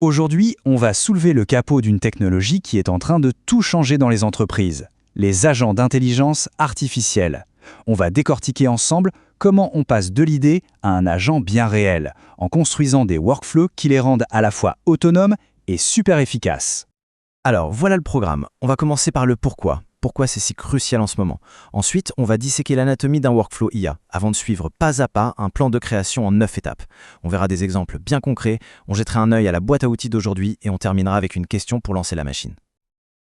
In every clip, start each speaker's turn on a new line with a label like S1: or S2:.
S1: Aujourd'hui, on va soulever le capot d'une technologie qui est en train de tout changer dans les entreprises, les agents d'intelligence artificielle. On va décortiquer ensemble comment on passe de l'idée à un agent bien réel, en construisant des workflows qui les rendent à la fois autonomes et super efficaces.
S2: Alors, voilà le programme. On va commencer par le pourquoi. Pourquoi c'est si crucial en ce moment. Ensuite, on va disséquer l'anatomie d'un workflow IA, avant de suivre pas à pas un plan de création en 9 étapes. On verra des exemples bien concrets, on jettera un œil à la boîte à outils d'aujourd'hui et on terminera avec une question pour lancer la machine.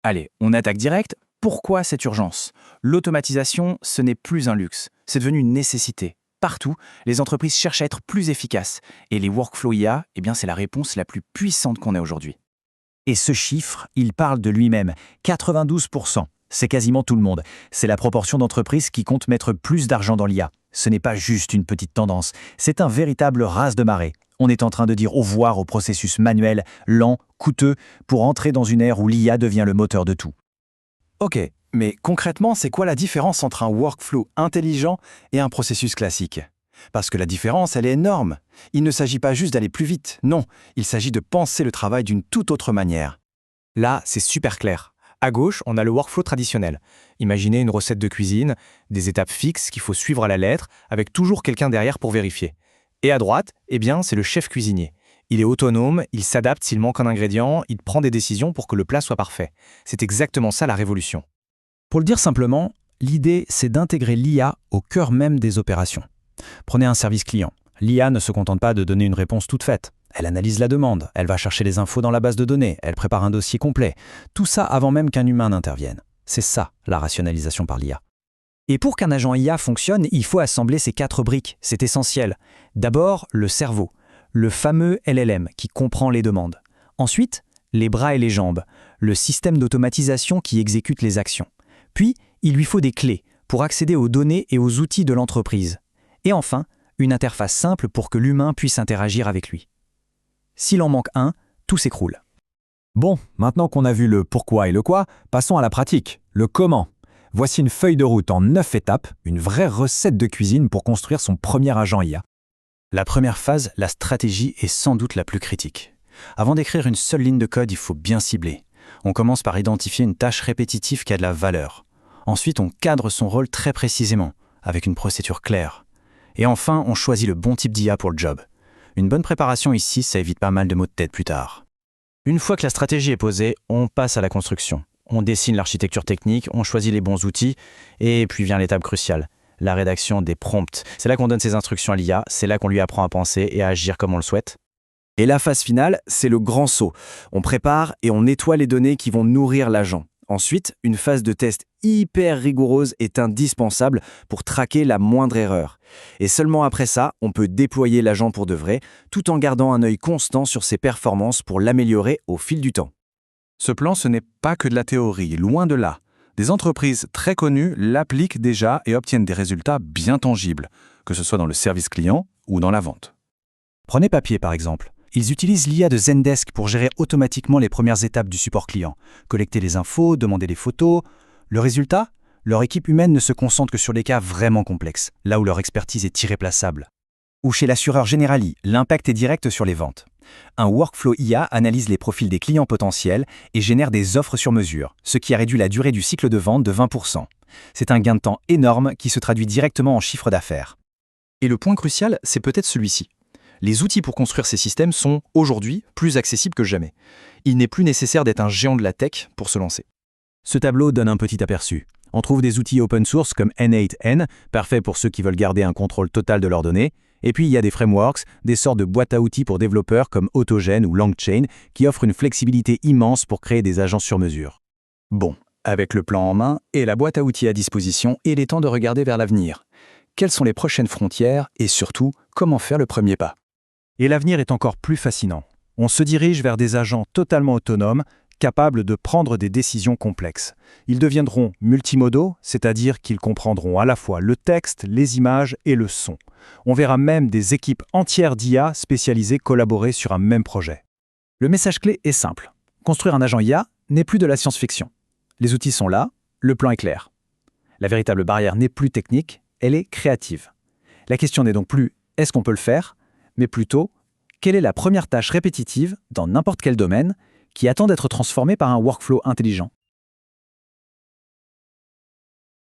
S3: Allez, on attaque direct. Pourquoi cette urgence? L'automatisation, ce n'est plus un luxe, c'est devenu une nécessité. Partout, les entreprises cherchent à être plus efficaces. Et les workflows IA, c'est la réponse la plus puissante qu'on ait aujourd'hui.
S4: Et ce chiffre, il parle de lui-même. 92%. C'est quasiment tout le monde. C'est la proportion d'entreprises qui comptent mettre plus d'argent dans l'IA. Ce n'est pas juste une petite tendance, c'est un véritable raz de marée. On est en train de dire au revoir au processus manuel, lent, coûteux, pour entrer dans une ère où l'IA devient le moteur de tout.
S2: Ok, mais concrètement, c'est quoi la différence entre un workflow intelligent et un processus classique? Parce que la différence, elle est énorme. Il ne s'agit pas juste d'aller plus vite, non, il s'agit de penser le travail d'une toute autre manière.
S5: Là, c'est super clair. À gauche, on a le workflow traditionnel. Imaginez une recette de cuisine, des étapes fixes qu'il faut suivre à la lettre, avec toujours quelqu'un derrière pour vérifier. Et à droite, c'est le chef cuisinier. Il est autonome, il s'adapte s'il manque un ingrédient, il prend des décisions pour que le plat soit parfait. C'est exactement ça la révolution.
S4: Pour le dire simplement, l'idée, c'est d'intégrer l'IA au cœur même des opérations. Prenez un service client. L'IA ne se contente pas de donner une réponse toute faite. Elle analyse la demande, elle va chercher les infos dans la base de données, elle prépare un dossier complet. Tout ça avant même qu'un humain n'intervienne. C'est ça, la rationalisation par l'IA.
S6: Et pour qu'un agent IA fonctionne, il faut assembler ces 4 briques. C'est essentiel. D'abord, le cerveau, le fameux LLM qui comprend les demandes. Ensuite, les bras et les jambes, le système d'automatisation qui exécute les actions. Puis, il lui faut des clés pour accéder aux données et aux outils de l'entreprise. Et enfin, une interface simple pour que l'humain puisse interagir avec lui. S'il en manque un, tout s'écroule.
S7: Bon, maintenant qu'on a vu le pourquoi et le quoi, passons à la pratique, le comment. Voici une feuille de route en 9 étapes, une vraie recette de cuisine pour construire son premier agent IA.
S1: La première phase, la stratégie, est sans doute la plus critique. Avant d'écrire une seule ligne de code, il faut bien cibler. On commence par identifier une tâche répétitive qui a de la valeur. Ensuite, on cadre son rôle très précisément, avec une procédure claire. Et enfin, on choisit le bon type d'IA pour le job. Une bonne préparation ici, ça évite pas mal de maux de tête plus tard. Une fois que la stratégie est posée, on passe à la construction. On dessine l'architecture technique, on choisit les bons outils, et puis vient l'étape cruciale, la rédaction des prompts. C'est là qu'on donne ses instructions à l'IA, c'est là qu'on lui apprend à penser et à agir comme on le souhaite.
S2: Et la phase finale, c'est le grand saut. On prépare et on nettoie les données qui vont nourrir l'agent. Ensuite, une phase de test hyper rigoureuse est indispensable pour traquer la moindre erreur. Et seulement après ça, on peut déployer l'agent pour de vrai, tout en gardant un œil constant sur ses performances pour l'améliorer au fil du temps.
S8: Ce plan, ce n'est pas que de la théorie, loin de là. Des entreprises très connues l'appliquent déjà et obtiennent des résultats bien tangibles, que ce soit dans le service client ou dans la vente.
S1: Prenez Papier par exemple. Ils utilisent l'IA de Zendesk pour gérer automatiquement les premières étapes du support client, collecter les infos, demander des photos. Le résultat? Leur équipe humaine ne se concentre que sur les cas vraiment complexes, là où leur expertise est irréplaçable. Ou chez l'assureur Generali, l'impact est direct sur les ventes. Un workflow IA analyse les profils des clients potentiels et génère des offres sur mesure, ce qui a réduit la durée du cycle de vente de 20%. C'est un gain de temps énorme qui se traduit directement en chiffre d'affaires. Et le point crucial, c'est peut-être celui-ci. Les outils pour construire ces systèmes sont, aujourd'hui, plus accessibles que jamais. Il n'est plus nécessaire d'être un géant de la tech pour se lancer.
S4: Ce tableau donne un petit aperçu. On trouve des outils open source comme N8N, parfait pour ceux qui veulent garder un contrôle total de leurs données. Et puis il y a des frameworks, des sortes de boîtes à outils pour développeurs comme Autogen ou LangChain, qui offrent une flexibilité immense pour créer des agents sur mesure.
S1: Bon, avec le plan en main et la boîte à outils à disposition, il est temps de regarder vers l'avenir. Quelles sont les prochaines frontières et surtout, comment faire le premier pas?
S9: Et l'avenir est encore plus fascinant. On se dirige vers des agents totalement autonomes, capables de prendre des décisions complexes. Ils deviendront multimodaux, c'est-à-dire qu'ils comprendront à la fois le texte, les images et le son. On verra même des équipes entières d'IA spécialisées collaborer sur un même projet.
S1: Le message clé est simple. Construire un agent IA n'est plus de la science-fiction. Les outils sont là, le plan est clair. La véritable barrière n'est plus technique, elle est créative. La question n'est donc plus « est-ce qu'on peut le faire ?», mais plutôt
S6: quelle est la première tâche répétitive, dans n'importe quel domaine, qui attend d'être transformée par un workflow intelligent?